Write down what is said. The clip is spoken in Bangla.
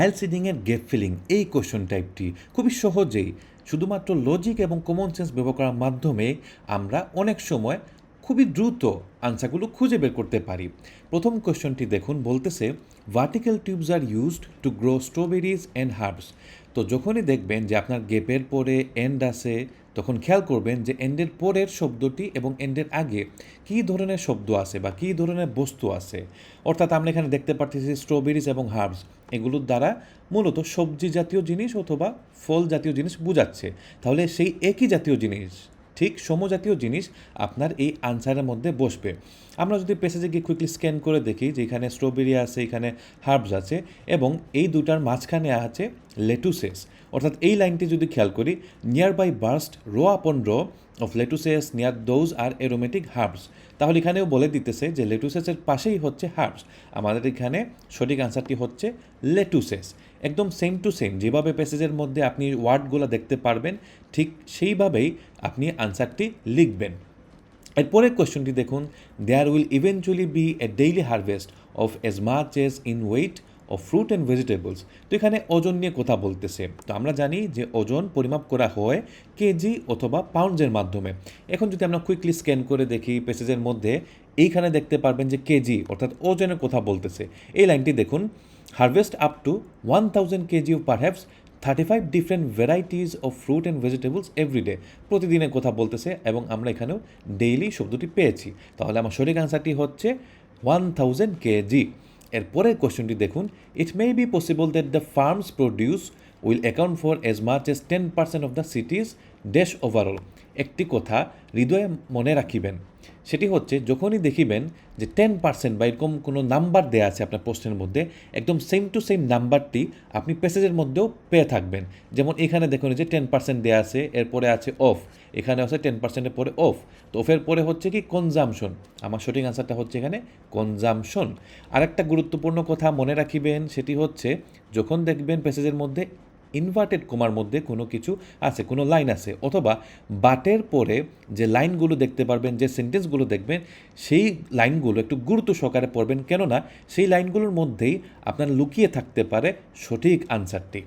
আইএলটিএস রিডিংয়ের গ্যাপ ফিলিং এই কোশ্চেন টাইপটি খুবই সহজেই শুধুমাত্র লজিক এবং কমন সেন্স ব্যবহার করার মাধ্যমে আমরা অনেক সময় খুবই দ্রুত আনসারগুলো খুঁজে বের করতে পারি। প্রথম কোশ্চেনটি দেখুন, বলতেছে vertical tubes are used to grow strawberries and herbs. তো যখনই দেখবেন যে আপনার গ্যাপের পরে এন্ড আছে, তখন খেয়াল করবেন যে এন্ডের পরের শব্দটি এবং এন্ডের আগে কী ধরনের শব্দ আছে বা কী ধরনের বস্তু আছে। অর্থাৎ আমরা এখানে দেখতে পাচ্ছি স্ট্রবেরিজ এবং হার্বস, এগুলোর দ্বারা মূলত সবজি জাতীয় জিনিস অথবা ফল জাতীয় জিনিস বোঝাচ্ছে। তাহলে সেই একই জাতীয় জিনিস, ঠিক সমজাতীয় জিনিস আপনার এই আনসারের মধ্যে বসবে। আমরা যদি প্যাসেজে গিয়ে কুইকলি স্ক্যান করে দেখি যে এখানে স্ট্রবেরি আছে, এখানে হার্বস আছে এবং এই দুটার মাঝখানে আছে লেটুসেস। অর্থাৎ এই লাইনটি যদি খেয়াল করি, nearby burst row upon row of lettuces near those are aromatic herbs. তাহলে এখানেও বলে দিতেছে যে লেটুসেসের পাশেই হচ্ছে হার্বস। আমাদের এখানে সঠিক আনসারটি হচ্ছে লেটুসেস। একদম সেম টু সেম যেভাবে প্যাসেজের মধ্যে আপনি ওয়ার্ডগুলো দেখতে পারবেন, ঠিক সেইভাবেই আপনি আনসারটি লিখবেন। এরপরের কোয়েশ্চনটি দেখুন, there will eventually be a daily harvest of as much as in weight of fruit and vegetables. তো এখানে ওজন নিয়ে কথা বলতেছে। তো আমরা জানি যে ওজন পরিমাপ করা হয় কেজি অথবা পাউন্ডসের মাধ্যমে। এখন যদি আমরা কুইকলি স্ক্যান করে দেখি প্যাসেজের মধ্যে, এইখানে দেখতে পারবেন যে কেজি অর্থাৎ ওজনের কথা বলতেছে। এই লাইনটি দেখুন, harvest up to 1000 kg of perhaps 35 different varieties of fruit and vegetables everyday. প্রতিদিনের কথা বলতেছে এবং আমরা এখানেও ডেইলি শব্দটি পেয়েছি। তাহলে আমার সঠিক আনসারটি হচ্ছে 1000 কেজি। এরপরের কোয়েশ্চনটি দেখুন, it may be possible that the farms produce will account for as much as 10% of the cities dash overall. একটি কথা হৃদয়ে মনে রাখিবেন, সেটি হচ্ছে যখনই দেখিবেন যে 10% বা এরকম কোনো নাম্বার দেওয়া আছে আপনার প্রশ্নের মধ্যে, একদম সেম টু সেম নাম্বারটি আপনি প্যাসেজের মধ্যেও পেয়ে থাকবেন। যেমন এখানে দেখুন যে 10% দেওয়া আছে, এরপরে আছে অফ, এখানে আছে 10%-এর পরে অফ। তো অফের পরে হচ্ছে কি কনজামশন। আমার সঠিক আনসারটা হচ্ছে এখানে কনজামশন। আরেকটা গুরুত্বপূর্ণ কথা মনে রাখিবেন, সেটি হচ্ছে যখন দেখবেন প্যাসেজের মধ্যে ইনভার্টেড কমার মধ্যে কোনো কিছু আছে, কোনো লাইন আছে, অথবা বাটের পরে যে লাইনগুলো দেখতে পারবেন, যে সেন্টেন্সগুলো দেখবেন, সেই লাইনগুলো একটু গুরুত্ব সহকারে পড়বেন, কেননা সেই লাইনগুলোর মধ্যেই আপনার লুকিয়ে থাকতে পারে সঠিক আনসারটি।